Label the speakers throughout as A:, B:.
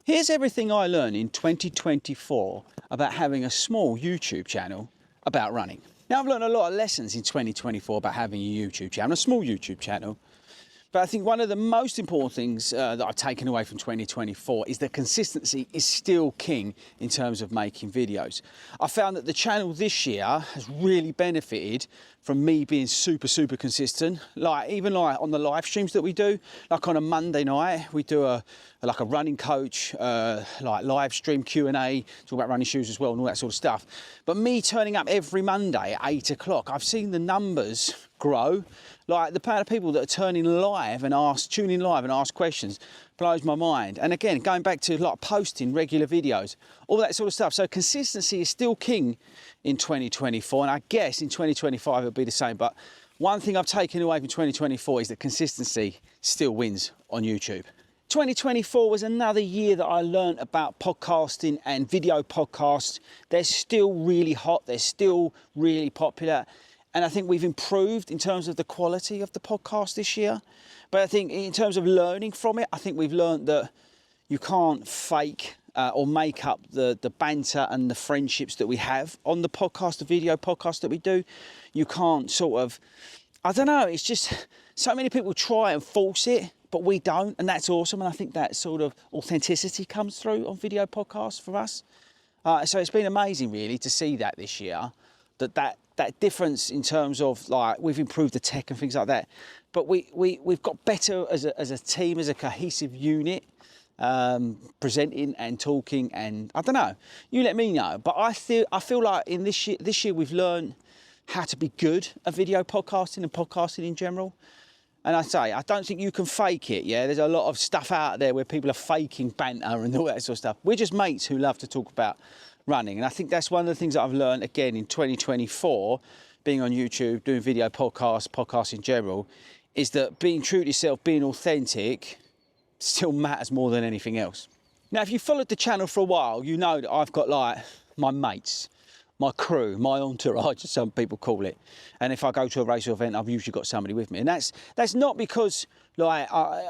A: Here's everything I learned in 2024 about having a small YouTube channel about running. Now, I've learned a lot of lessons in 2024 about having a YouTube channel, a small YouTube channel. But I think one of the most important things that I've taken away from 2024 is that consistency is still king in terms of making videos. I found that the channel this year has really benefited from me being super consistent. Even on the live streams that we do, like on a Monday night, we do a running coach, live stream Q&A, talk about running shoes as well and all that sort of stuff. But me turning up every Monday at 8 o'clock, I've seen the numbers grow. Like the amount of people that are tuning in live and ask questions blows my mind. And again, going back to posting regular videos, all that sort of stuff. So consistency is still king in 2024, and I guess in 2025 it'll be the same. But one thing I've taken away from 2024 is that consistency still wins on YouTube. 2024 was another year that I learned about podcasting and video podcasts. They're still really hot. They're still really popular. And I think we've improved in terms of the quality of the podcast this year. But I think in terms of learning from it, I think we've learned that you can't fake or make up the banter and the friendships that we have on the podcast, the video podcast that we do. You can't I don't know, it's just so many people try and force it, but we don't. And that's awesome. And I think that sort of authenticity comes through on video podcasts for us. So it's been amazing really to see that this year, that difference in terms of we've improved the tech and things like that, but we've got better as a team, as a cohesive unit, presenting and talking. And I don't know, you let me know, but I feel like in this year we've learned how to be good at video podcasting and podcasting in general. And I don't think you can fake it. Yeah, there's a lot of stuff out there where people are faking banter and all that sort of stuff. We're just mates who love to talk about running, and I think that's one of the things that I've learned again in 2024, being on YouTube, doing video podcasts in general, is that being true to yourself, being authentic, still matters more than anything else. Now, if you followed the channel for a while, you know that I've got my mates, my crew, my entourage, as some people call it. And if I go to a race or event, I've usually got somebody with me. And that's not because I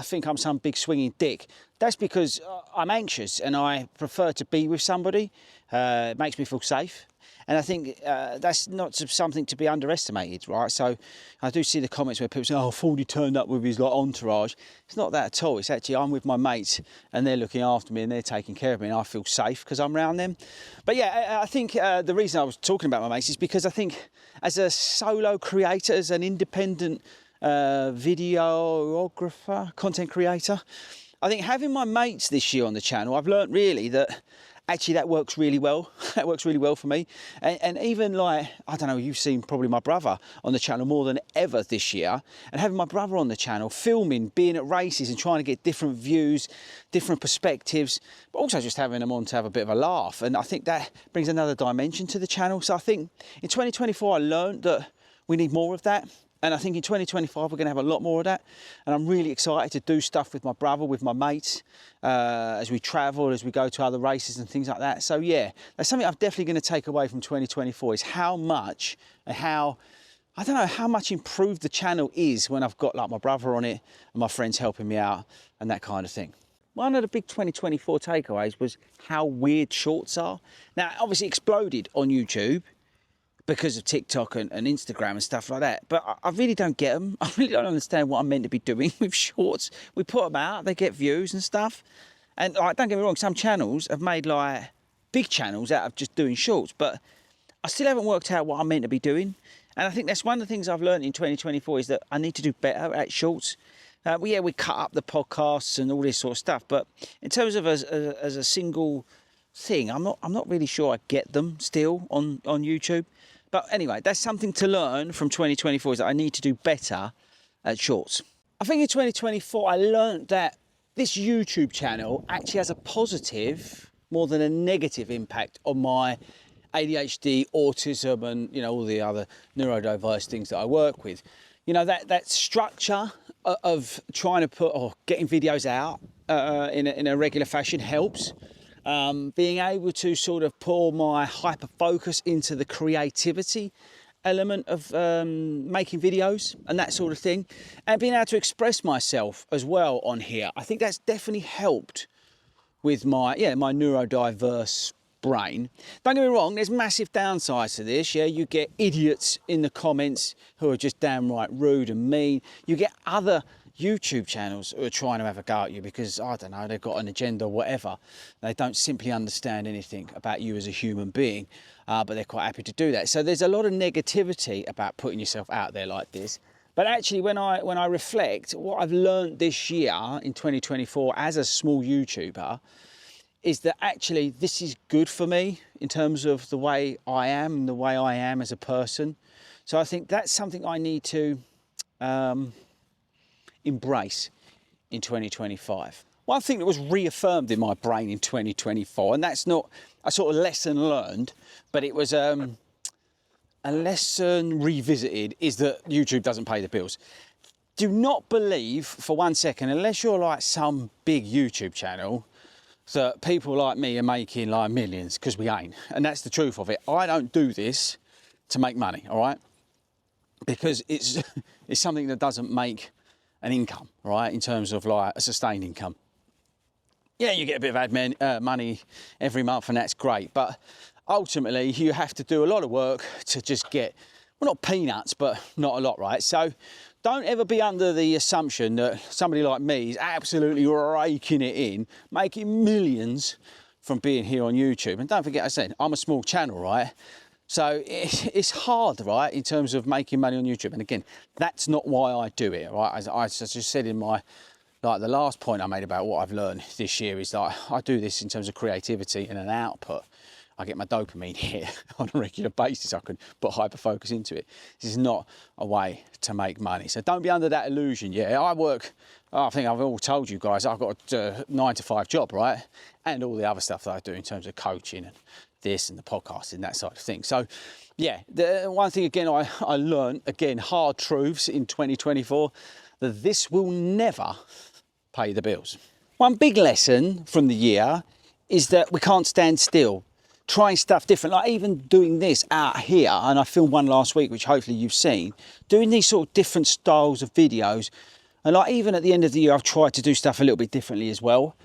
A: think I'm some big swinging dick. That's because I'm anxious and I prefer to be with somebody. It makes me feel safe. And I think that's not something to be underestimated, right? So I do see the comments where people say, oh, FORDY turned up with his entourage. It's not that at all. It's actually I'm with my mates and they're looking after me and they're taking care of me and I feel safe because I'm around them. But yeah, I think the reason I was talking about my mates is because I think as a solo creator, as an independent videographer, content creator, I think having my mates this year on the channel, I've learned really that actually that works really well. That works really well for me. And even I don't know, you've seen probably my brother on the channel more than ever this year. And having my brother on the channel, filming, being at races and trying to get different views, different perspectives, but also just having them on to have a bit of a laugh. And I think that brings another dimension to the channel. So I think in 2024, I learned that we need more of that. And I think in 2025, we're going to have a lot more of that. And I'm really excited to do stuff with my brother, with my mates, as we travel, as we go to other races and things like that. So yeah, that's something I'm definitely going to take away from 2024 is how much and how much improved the channel is when I've got my brother on it and my friends helping me out and that kind of thing. One of the big 2024 takeaways was how weird shorts are. Now, obviously exploded on YouTube because of TikTok and Instagram and stuff like that. But I really don't get them. I really don't understand what I'm meant to be doing with shorts. We put them out, they get views and stuff. And don't get me wrong, some channels have made big channels out of just doing shorts, but I still haven't worked out what I'm meant to be doing. And I think that's one of the things I've learned in 2024 is that I need to do better at shorts. We cut up the podcasts and all this sort of stuff, but in terms of as a single thing, I'm not really sure I get them still on YouTube. But anyway, that's something to learn from 2024 is that I need to do better at shorts. I think in 2024 I learned that this YouTube channel actually has a positive more than a negative impact on my ADHD, autism and all the other neurodiverse things that I work with. That structure of trying to getting videos out in a regular fashion helps. Being able to sort of pour my hyper focus into the creativity element of making videos and that sort of thing, and being able to express myself as well on here. I think that's definitely helped with my neurodiverse brain. Don't get me wrong, there's massive downsides to this. Yeah, you get idiots in the comments who are just downright rude and mean. You get other YouTube channels who are trying to have a go at you because, I don't know, they've got an agenda or whatever. They don't simply understand anything about you as a human being, but they're quite happy to do that. So there's a lot of negativity about putting yourself out there like this. But actually, when I reflect, what I've learned this year in 2024 as a small YouTuber is that actually this is good for me in terms of the way I am, the way I am as a person. So I think that's something I need to embrace in 2025. One thing that was reaffirmed in my brain in 2024, and that's not a sort of lesson learned, but it was a lesson revisited, is that YouTube doesn't pay the bills. Do not believe for 1 second, unless you're like some big YouTube channel, that people like me are making like millions, because we ain't. And that's the truth of it. I don't do this to make money, all right? Because it's something that doesn't make an income, right? In terms of like a sustained income. Yeah, you get a bit of admin money every month and that's great. But ultimately you have to do a lot of work to just get, well, not peanuts, but not a lot, right? So don't ever be under the assumption that somebody like me is absolutely raking it in, making millions from being here on YouTube. And don't forget, I said, I'm a small channel, right? So it's hard, right, in terms of making money on YouTube. And again, that's not why I do it, right? As I just said in my, like the last point I made about what I've learned this year is that I do this in terms of creativity and an output. I get my dopamine here on a regular basis. I can put hyper focus into it. This is not a way to make money. So don't be under that illusion. Yeah, I work, I think I've all told you guys, I've got a 9-to-5 job, right? And all the other stuff that I do in terms of coaching and this and the podcasting, that side of things. So yeah, the one thing again, I learned, again, hard truths in 2024, that this will never pay the bills. One big lesson from the year is that we can't stand still. Trying stuff different, like even doing this out here, and I filmed one last week, which hopefully you've seen, doing these sort of different styles of videos. And like even at the end of the year, I've tried to do stuff a little bit differently as well.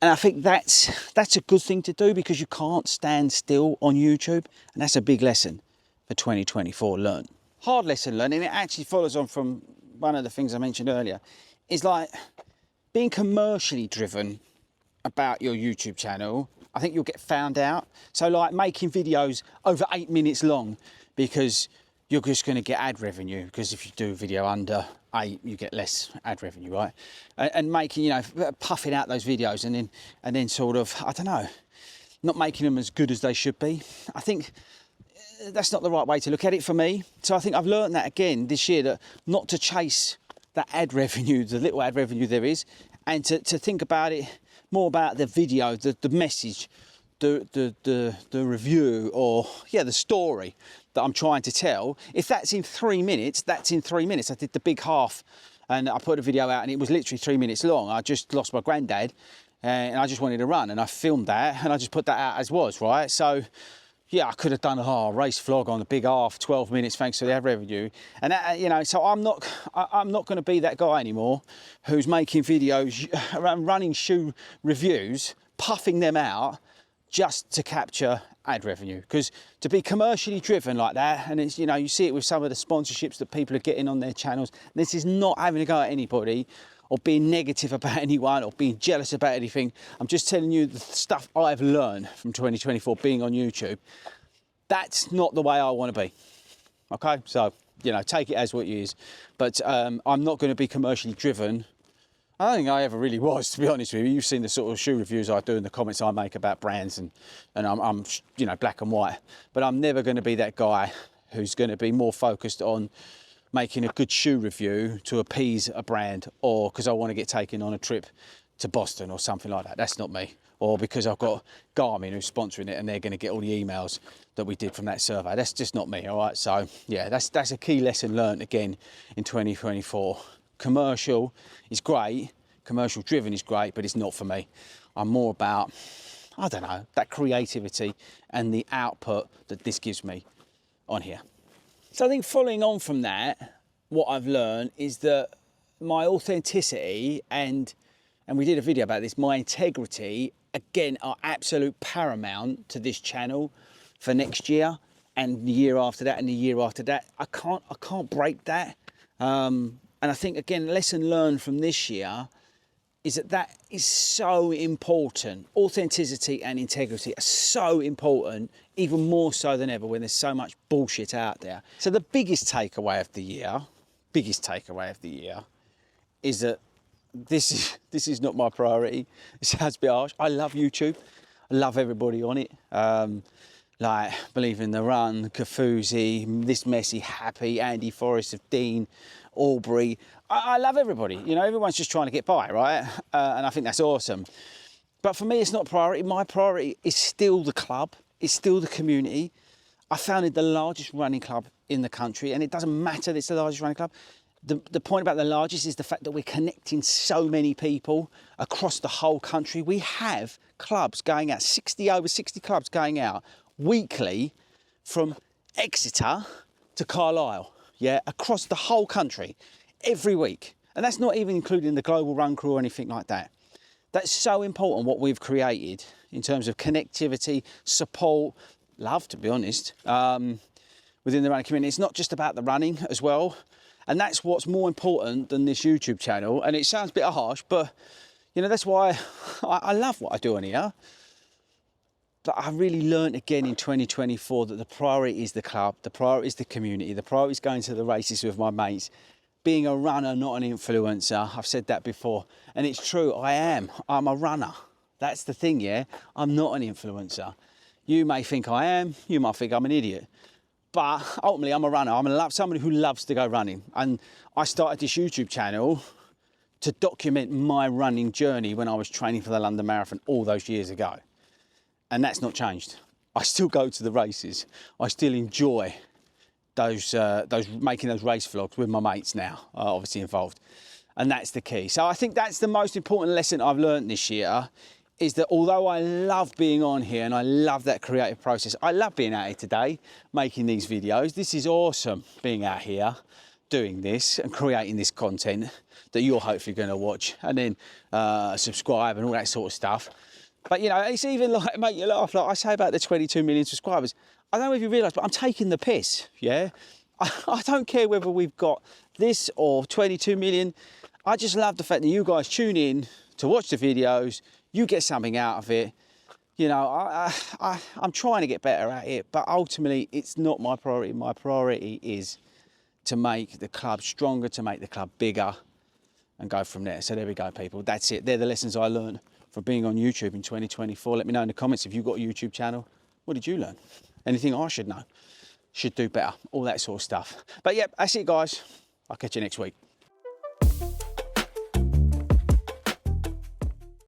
A: And I think that's a good thing to do, because you can't stand still on YouTube. And that's a big lesson for 2024 learned. Hard lesson learned, and it actually follows on from one of the things I mentioned earlier, is like being commercially driven about your YouTube channel. I think you'll get found out. So like making videos over 8 minutes long, because you're just going to get ad revenue, because if you do a video under 8, you get less ad revenue, right? And making, you know, puffing out those videos and then sort of, I don't know, not making them as good as they should be. I think that's not the right way to look at it for me. So I think I've learned that again this year, that not to chase that ad revenue, the little ad revenue there is, and to think about it more about the video, the message, the review, or yeah, the story that I'm trying to tell. If that's in 3 minutes, that's in 3 minutes. I did the big half and I put a video out and it was literally 3 minutes long. I just lost my granddad and I just wanted to run, and I filmed that and I just put that out as was, right? So yeah, I could have done a race vlog on the big half, 12 minutes, thanks to the ad revenue. And that, you know, so I'm not going to be that guy anymore who's making videos, running shoe reviews, puffing them out just to capture ad revenue. Because to be commercially driven like that, and it's, you know, you see it with some of the sponsorships that people are getting on their channels. This is not having a go at anybody or being negative about anyone or being jealous about anything. I'm just telling you the stuff I've learned from 2024 being on YouTube. That's not the way I want to be. Okay, so, you know, take it as what it is. But I'm not going to be commercially driven. I don't think I ever really was, to be honest with you. You've seen the sort of shoe reviews I do and the comments I make about brands, and I'm you know, black and white. But I'm never going to be that guy who's going to be more focused on making a good shoe review to appease a brand, or because I want to get taken on a trip to Boston or something like that. That's not me. Or because I've got Garmin who's sponsoring it and they're going to get all the emails that we did from that survey. That's just not me, all right? So yeah, that's a key lesson learned again in 2024. Commercial is great, commercial driven is great, but it's not for me. I'm more about, I don't know, that creativity and the output that this gives me on here. So I think following on from that, what I've learned is that my authenticity and we did a video about this, my integrity again, are absolute paramount to this channel for next year and the year after that and the year after that. I can't break that. And I think, again, lesson learned from this year is that is so important. Authenticity and integrity are so important, even more so than ever when there's so much bullshit out there. So the biggest takeaway of the year is that this is not my priority. It sounds a bit harsh. I love YouTube. I love everybody on it. Like Believe in the Run, Kafuzi, This Messy Happy, Andy Forrest of Dean, Aubrey. I love everybody. You know, everyone's just trying to get by, right? And I think that's awesome. But for me, it's not a priority. My priority is still the club. It's still the community. I founded the largest running club in the country, and it doesn't matter that it's the largest running club. The point about the largest is the fact that we're connecting so many people across the whole country. We have clubs going out, over 60 clubs going out weekly from Exeter to Carlisle, yeah, across the whole country every week. And that's not even including the global run crew or anything like that. That's so important what we've created in terms of connectivity, support, love, to be honest, within the running community. It's not just about the running as well. And that's what's more important than this YouTube channel. And it sounds a bit harsh, but you know, that's why I love what I do on here. But I really learned again in 2024 that the priority is the club, the priority is the community, the priority is going to the races with my mates, being a runner, not an influencer. I've said that before. And it's true, I'm a runner. That's the thing, yeah? I'm not an influencer. You may think I am, you might think I'm an idiot. But ultimately, I'm a runner. I'm somebody who loves to go running. And I started this YouTube channel to document my running journey when I was training for the London Marathon all those years ago. And that's not changed. I still go to the races. I still enjoy those making those race vlogs with my mates now, obviously involved. And that's the key. So I think that's the most important lesson I've learned this year, is that although I love being on here and I love that creative process, I love being out here today, making these videos. This is awesome, being out here, doing this and creating this content that you're hopefully going to watch and then subscribe and all that sort of stuff. But, you know, it's even like, make you laugh, like I say about the 22 million subscribers. I don't know if you realise, but I'm taking the piss, yeah? I don't care whether we've got this or 22 million. I just love the fact that you guys tune in to watch the videos, you get something out of it. You know, I'm trying to get better at it, but ultimately it's not my priority. My priority is to make the club stronger, to make the club bigger and go from there. So there we go, people. That's it. They're the lessons I learned from being on YouTube in 2024. Let me know in the comments if you've got a YouTube channel. What did you learn? Anything I should know? Should do better? All that sort of stuff. But yeah, that's it, guys. I'll catch you next week.